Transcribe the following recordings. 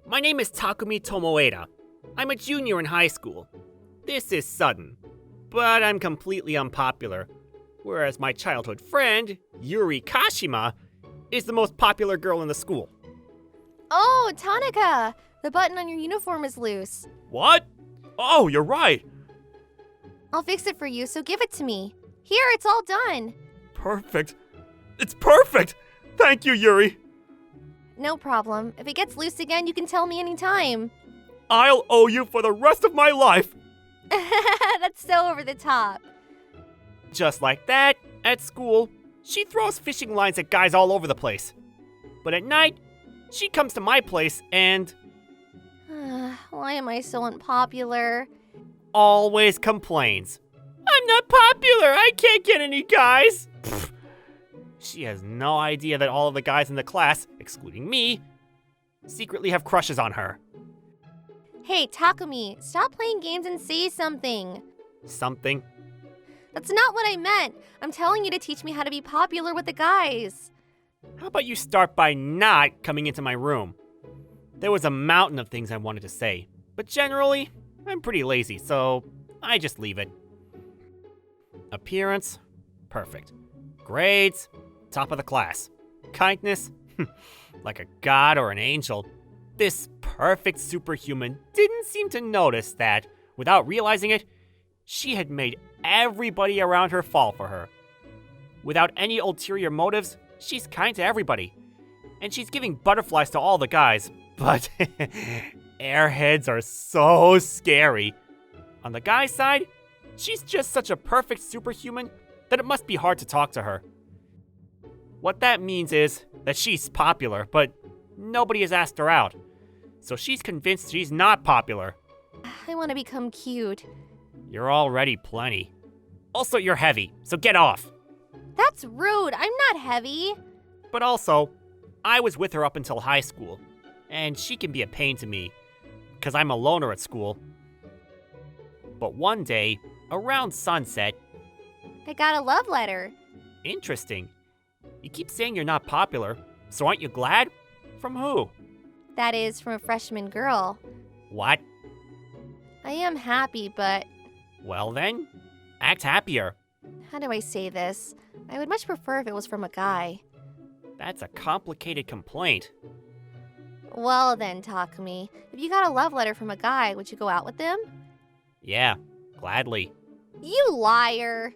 My name is Takumi Tomoeda. I'm a junior in high school. This is sudden, but I'm completely unpopular, whereas my childhood friend, Yuri Kashima, is the most popular girl in the school. Oh, Tanaka! The button on your uniform is loose. What? Oh, you're right. I'll fix it for you, so give it to me. Here, it's all done. Perfect. It's perfect! Thank you, Yuri. No problem. If it gets loose again, you can tell me anytime. I'll owe you for the rest of my life. That's so over the top. Just like that, at school, she throws fishing lines at guys all over the place. But at night, she comes to my place and Why am I so unpopular? always complains. I'm not popular, I can't get any guys. Pfft. She has no idea that all of the guys in the class, excluding me, secretly have crushes on her. Hey, Takumi, stop playing games and say something. Something? That's not what I meant. I'm telling you to teach me how to be popular with the guys. How about you start by not coming into my room? There was a mountain of things I wanted to say, but generally, I'm pretty lazy, so I just leave it. Appearance? Perfect. Grades? Top of the class. Kindness? Like a god or an angel. This perfect superhuman didn't seem to notice that, without realizing it, she had made everybody around her fall for her. Without any ulterior motives, she's kind to everybody. And she's giving butterflies to all the guys, but airheads are so scary. On the guy's side, she's just such a perfect superhuman that it must be hard to talk to her. What that means is that she's popular, but nobody has asked her out. So she's convinced she's not popular. I want to become cute. You're already plenty. Also, you're heavy, so get off. That's rude. I'm not heavy. But also, I was with her up until high school, and she can be a pain to me, because I'm a loner at school. But one day, around sunset, I got a love letter. interesting. You keep saying you're not popular, so aren't you glad? From who? That is from a freshman girl. What? I am happy, but Well then, act happier. how do I say this? I would much prefer if it was from a guy. That's a complicated complaint. Well then, Takumi, if you got a love letter from a guy, would you go out with them? Yeah, gladly. You liar!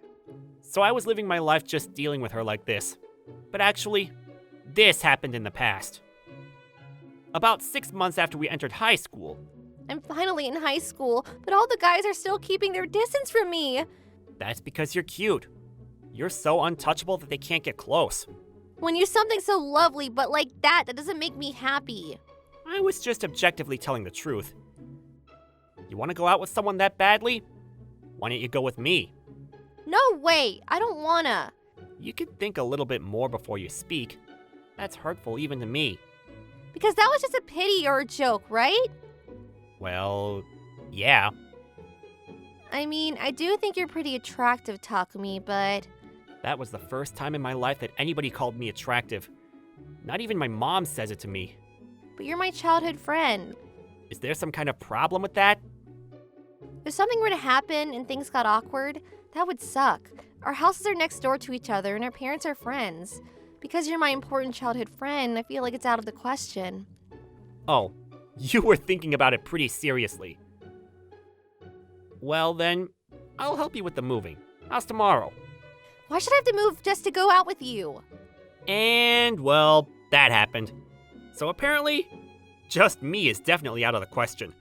So I was living my life just dealing with her like this. But actually, this happened in the past. About 6 months after we entered high school. I'm finally in high school, but all the guys are still keeping their distance from me. That's because you're cute. You're so untouchable that they can't get close. When you're something so lovely, but like that doesn't make me happy. I was just objectively telling the truth. You want to go out with someone that badly? Why don't you go with me? No way, I don't wanna. You could think a little bit more before you speak. That's hurtful even to me. Because that was just a pity or a joke, right? Well, yeah. I mean, I do think you're pretty attractive, Takumi, but That was the first time in my life that anybody called me attractive. Not even my mom says it to me. you're my childhood friend. Is there some kind of problem with that? If something were to happen and things got awkward, that would suck. Our houses are next door to each other and our parents are friends. Because you're my important childhood friend, I feel like it's out of the question. Oh, you were thinking about it pretty seriously. Well then, I'll help you with the moving. How's tomorrow? Why should I have to move just to go out with you? And, well, that happened. So apparently, just me is definitely out of the question.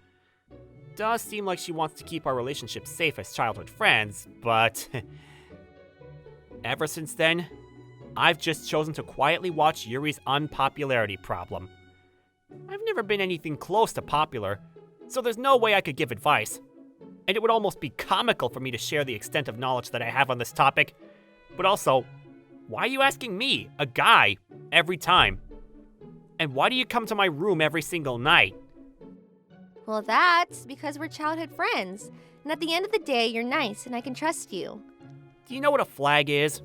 Does seem like she wants to keep our relationship safe as childhood friends, but ever since then, I've just chosen to quietly watch Yuri's unpopularity problem. I've never been anything close to popular, so there's no way I could give advice. And it would almost be comical for me to share the extent of knowledge that I have on this topic. But also, why are you asking me, a guy, every time? And why do you come to my room every single night? Well, that's because we're childhood friends. And at the end of the day, you're nice and I can trust you. Do you know what a flag is?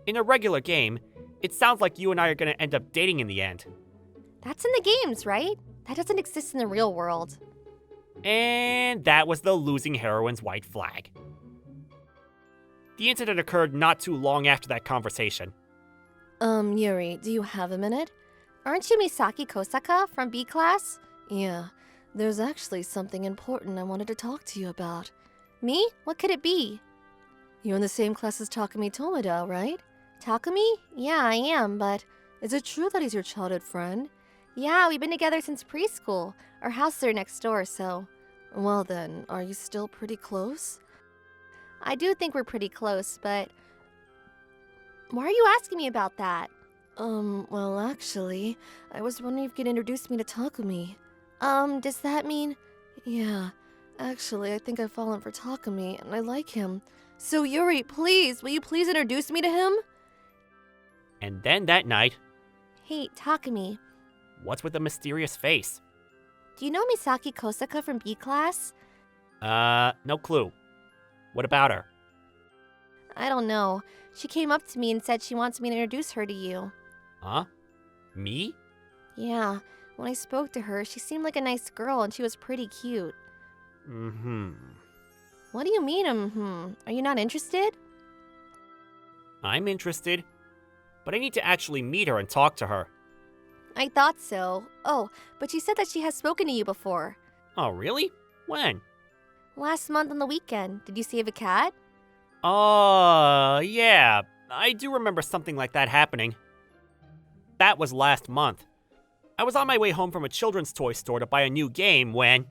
In a regular game, it sounds like you and I are going to end up dating in the end. That's in the games, right? That doesn't exist in the real world. And that was the losing heroine's white flag. The incident occurred not too long after that conversation. Yuri, do you have a minute? Aren't you Misaki Kosaka from B class? Yeah, there's actually something important I wanted to talk to you about. Me? What could it be? You're in the same class as Takumi Tomada, right? Takumi? Yeah, I am, but is it true that he's your childhood friend? Yeah, we've been together since preschool. Our houses are next door, so... Well then, are you still pretty close? I do think we're pretty close, but... Why are you asking me about that? Well, actually, I was wondering if you could introduce me to Takumi. Does that mean... Yeah, actually, I think I've fallen for Takumi, and I like him. So, Yuri, please, will you please introduce me to him? And then that night... Hey, Takumi. What's with the mysterious face? Do you know Misaki Kosaka from B class? No clue. What about her? I don't know. She came up to me and said she wants me to introduce her to you. Huh? Me? Yeah, when I spoke to her, she seemed like a nice girl and she was pretty cute. What do you mean, Are you not interested? I'm interested, but I need to actually meet her and talk to her. I thought so. Oh, but she said that she has spoken to you before. Oh, really? When? Last month on the weekend. Did you save a cat? Yeah. I do remember something like that happening. That was last month. I was on my way home from a children's toy store to buy a new game when...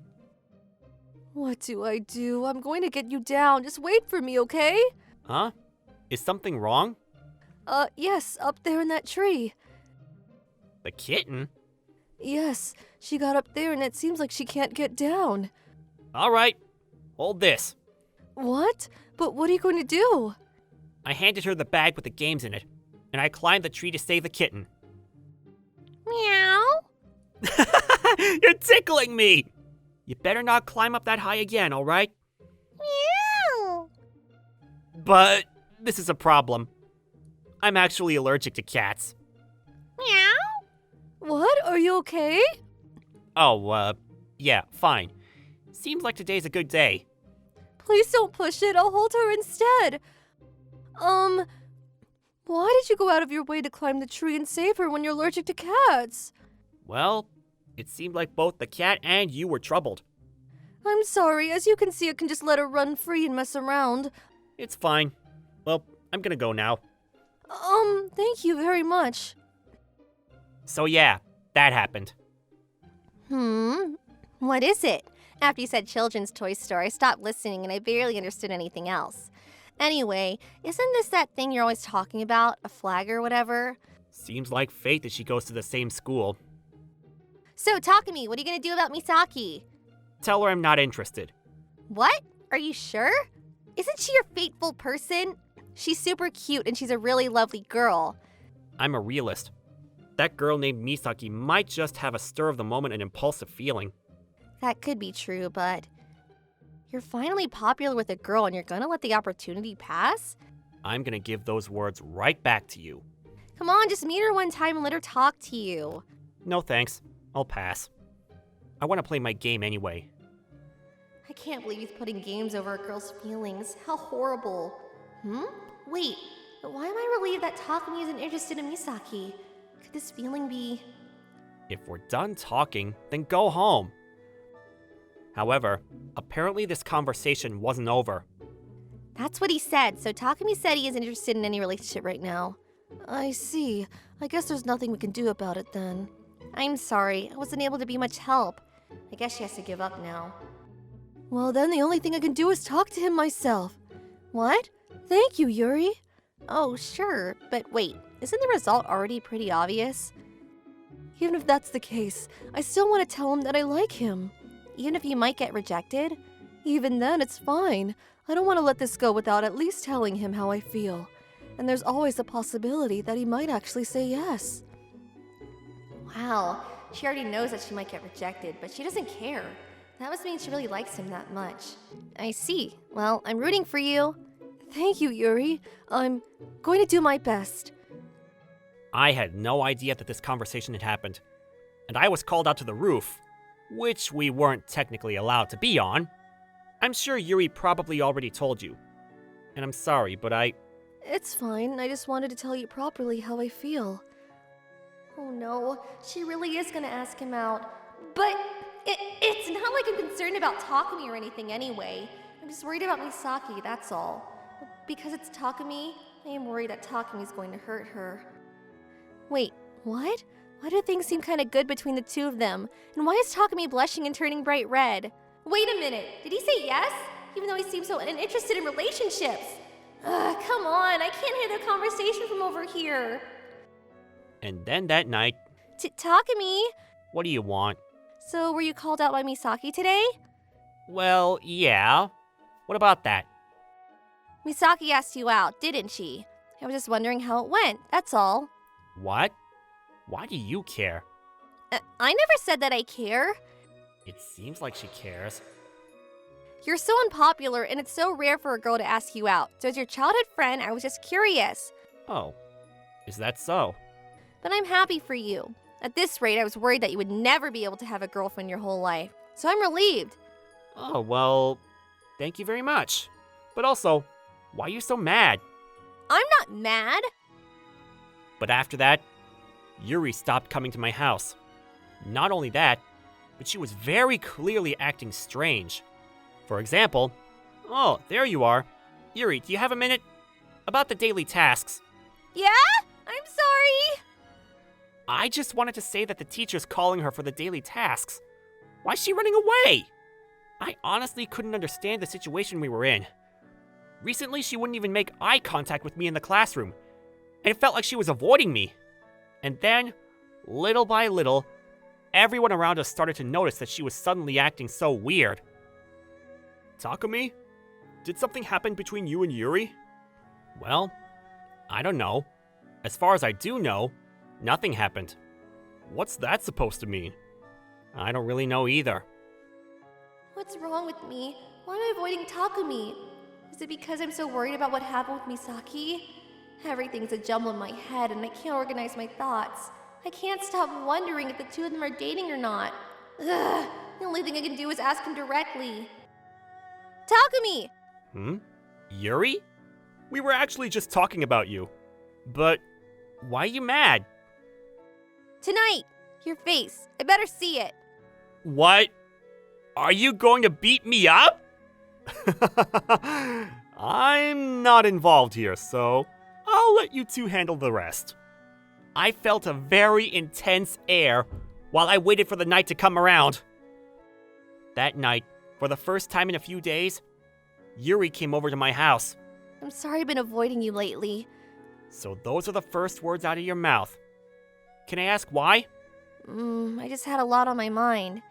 What do I do? I'm going to get you down. Just wait for me, okay? Huh? Is something wrong? Yes, up there in that tree. The kitten? Yes, she got up there and it seems like she can't get down. All right. Hold this. What? But what are you going to do? I handed her the bag with the games in it, and I climbed the tree to save the kitten. Meow. You're tickling me! You better not climb up that high again, all right? Meow. But this is a problem. I'm actually allergic to cats. Meow. What? Are you okay? Oh, yeah, fine. Seems like today's a good day. Please don't push it. I'll hold her instead. Why did you go out of your way to climb the tree and save her when you're allergic to cats? Well, it seemed like both the cat and you were troubled. I'm sorry. As you can see, I can just let her run free and mess around. It's fine. Well, I'm gonna go now. Thank you very much. So yeah, that happened. What is it? After you said children's toy store, I stopped listening and I barely understood anything else. Anyway, isn't this that thing you're always talking about? A flag or whatever? Seems like fate that she goes to the same school. So, Takumi, what are you gonna do about Misaki? Tell her I'm not interested. What? Are you sure? Isn't she your fateful person? She's super cute and she's a really lovely girl. I'm a realist. That girl named Misaki might just have a stir of the moment and impulsive feeling. That could be true, but you're finally popular with a girl and you're gonna let the opportunity pass? I'm gonna give those words right back to you. Come on, just meet her one time and let her talk to you. No thanks. I'll pass. I want to play my game anyway. I can't believe he's putting games over a girl's feelings. How horrible. Wait, but why am I relieved that Takumi isn't interested in Misaki? Could this feeling be... If we're done talking, then go home. However, apparently this conversation wasn't over. That's what he said, so Takumi said he isn't interested in any relationship right now. I see. I guess there's nothing we can do about it then. I'm sorry, I wasn't able to be much help. I guess she has to give up now. Well, then the only thing I can do is talk to him myself. What? Thank you, Yuri. Oh, sure, but wait, isn't the result already pretty obvious? Even if that's the case, I still want to tell him that I like him. Even if you might get rejected? Even then, it's fine. I don't want to let this go without at least telling him how I feel. And there's always a possibility that he might actually say yes. Wow, she already knows that she might get rejected, but she doesn't care. That must mean she really likes him that much. I see. Well, I'm rooting for you. Thank you, Yuri. I'm going to do my best. I had no idea that this conversation had happened. and I was called out to the roof, which we weren't technically allowed to be on. I'm sure Yuri probably already told you. And I'm sorry, but It's fine. I just wanted to tell you properly how I feel. Oh no, she really is gonna ask him out. But it's not like I'm concerned about Takumi or anything anyway. I'm just worried about Misaki, that's all. Because it's Takumi, I am worried that Takumi's going to hurt her. Wait, what? Why do things seem kinda good between the two of them? And why is Takumi blushing and turning bright red? Wait a minute, did he say yes? Even though he seems so uninterested in relationships. Ugh, come on, I can't hear the conversation from over here. And then that night, Takumi! what do you want? So, were you called out by Misaki today? Well, yeah. What about that? Misaki asked you out, didn't she? I was just wondering how it went, that's all. What? Why do you care? I never said that I care. It seems like she cares. You're so unpopular, and it's so rare for a girl to ask you out. So as your childhood friend, I was just curious. Oh, is that so? But I'm happy for you. At this rate, I was worried that you would never be able to have a girlfriend your whole life. So I'm relieved. Oh, well, thank you very much. But also, why are you so mad? I'm not mad. But after that, Yuri stopped coming to my house. Not only that, but she was very clearly acting strange. For example, oh, there you are. Yuri, do you have a minute? About the daily tasks. Yeah? I'm sorry. I just wanted to say that the teacher's calling her for the daily tasks. Why's she running away? I honestly couldn't understand the situation we were in. Recently, she wouldn't even make eye contact with me in the classroom, and it felt like she was avoiding me. And then, little by little, everyone around us started to notice that she was suddenly acting so weird. Takumi, did something happen between you and Yuri? Well, I don't know. As far as I do know, nothing happened. What's that supposed to mean? I don't really know either. What's wrong with me? Why am I avoiding Takumi? Is it because I'm so worried about what happened with Misaki? Everything's a jumble in my head and I can't organize my thoughts. I can't stop wondering if the two of them are dating or not. Ugh, the only thing I can do is ask him directly. Takumi! Yuri? We were actually just talking about you. But why are you mad? Tonight! Your face. I better see it. What? Are you going to beat me up? I'm not involved here, so I'll let you two handle the rest. I felt a very intense air while I waited for the night to come around. That night, for the first time in a few days, Yuri came over to my house. I'm sorry I've been avoiding you lately. So those are the first words out of your mouth. Can I ask why? I just had a lot on my mind.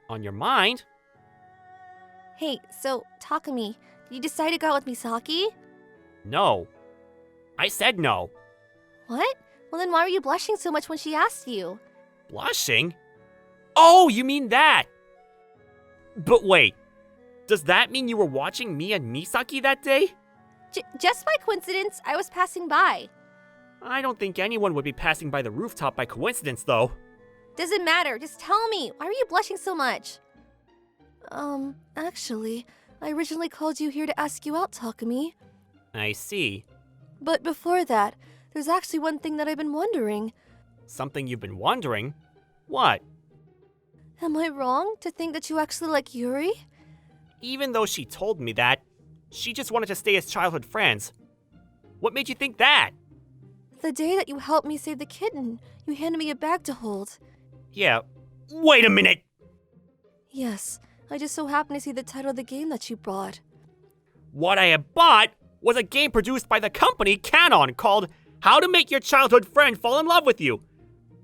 On your mind? Hey, so, Takumi, did you decide to go out with Misaki? No. I said no. What? Well then why were you blushing so much when she asked you? Blushing? Oh, you mean that! But wait, does that mean you were watching me and Misaki that day? Just by coincidence, I was passing by. I don't think anyone would be passing by the rooftop by coincidence, though. Doesn't matter, just tell me. Why were you blushing so much? Actually, I originally called you here to ask you out, Takumi. I see. But before that, there's actually one thing that I've been wondering. Something you've been wondering? What? Am I wrong to think that you actually like Yuri? Even though she told me that, she just wanted to stay as childhood friends. What made you think that? The day that you helped me save the kitten, you handed me a bag to hold. Yeah, wait a minute! Yes, I just so happened to see the title of the game that you brought. What I had bought was a game produced by the company Kanon called How to Make Your Childhood Friend Fall in Love with You.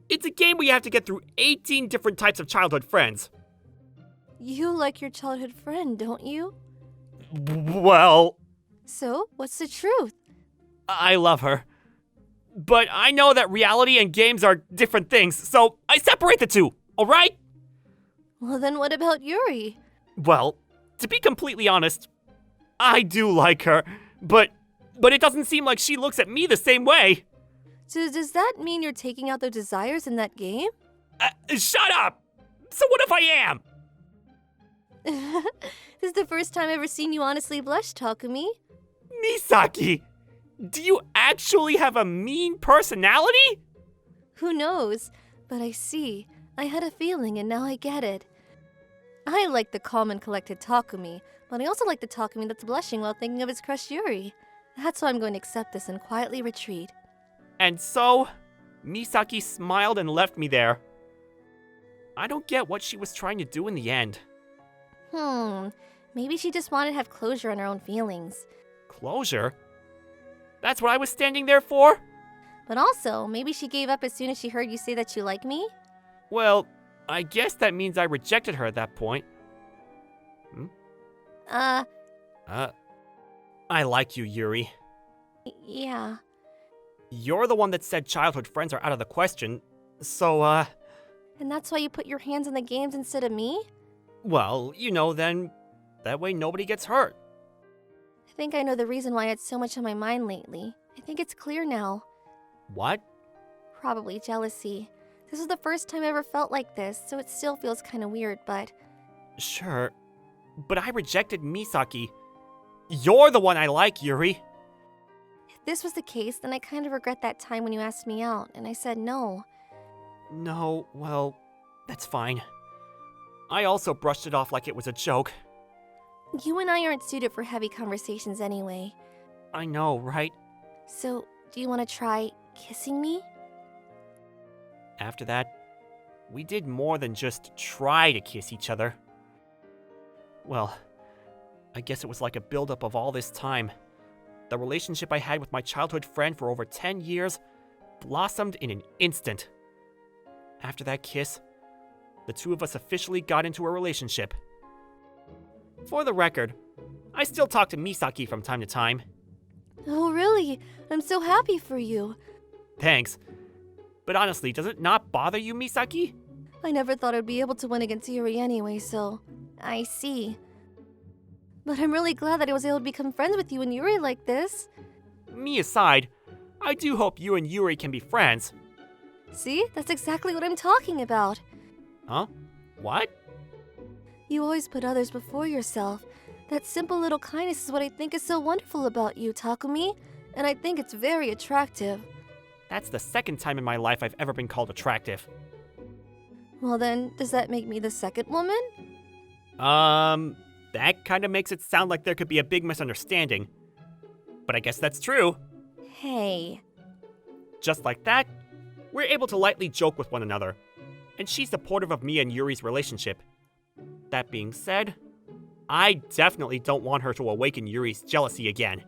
It's a game where you have to get through 18 different types of childhood friends. You like your childhood friend, don't you? Well, So, what's the truth? I love her. But I know that reality and games are different things, so I separate the two, alright? Well then what about Yuri? Well, to be completely honest, I do like her, but it doesn't seem like she looks at me the same way. So does that mean you're taking out their desires in that game? Shut up! So what if I am? This is the first time I've ever seen you honestly blush, Takumi. Misaki! Do you actually have a mean personality? Who knows? But I see. I had a feeling and now I get it. I like the calm and collected Takumi, but I also like the Takumi that's blushing while thinking of his crush Yuri. That's why I'm going to accept this and quietly retreat. And so, Misaki smiled and left me there. I don't get what she was trying to do in the end. Maybe she just wanted to have closure on her own feelings. Closure? That's what I was standing there for? But also, maybe she gave up as soon as she heard you say that you like me? Well, I guess that means I rejected her at that point. I like you, Yuri. Yeah. You're the one that said childhood friends are out of the question, so, And that's why you put your hands on the games instead of me? well, then that way nobody gets hurt. I think I know the reason why I had so much on my mind lately. I think it's clear now. What? Probably jealousy. This was the first time I ever felt like this, so it still feels kind of weird, but... Sure, but I rejected Misaki. You're the one I like, Yuri. If this was the case, then I kind of regret that time when you asked me out, and I said no. No, well, that's fine. I also brushed it off like it was a joke. You and I aren't suited for heavy conversations anyway. I know, right? So, do you want to try kissing me? After that, we did more than just try to kiss each other. Well, I guess it was like a buildup of all this time. The relationship I had with my childhood friend for over 10 years blossomed in an instant. After that kiss, the two of us officially got into a relationship. For the record, I still talk to Misaki from time to time. Oh, really? I'm so happy for you. Thanks. But honestly, does it not bother you, Misaki? I never thought I'd be able to win against Yuri anyway, so... I see. But I'm really glad that I was able to become friends with you and Yuri like this. Me aside, I do hope you and Yuri can be friends. See? That's exactly what I'm talking about. Huh? What? You always put others before yourself. That simple little kindness is what I think is so wonderful about you, Takumi. And I think it's very attractive. That's the second time in my life I've ever been called attractive. Well then, does that make me the second woman? That kind of makes it sound like there could be a big misunderstanding. But I guess that's true. Hey. Just like that, we're able to lightly joke with one another. And she's supportive of me and Yuri's relationship. That being said, I definitely don't want her to awaken Yuri's jealousy again.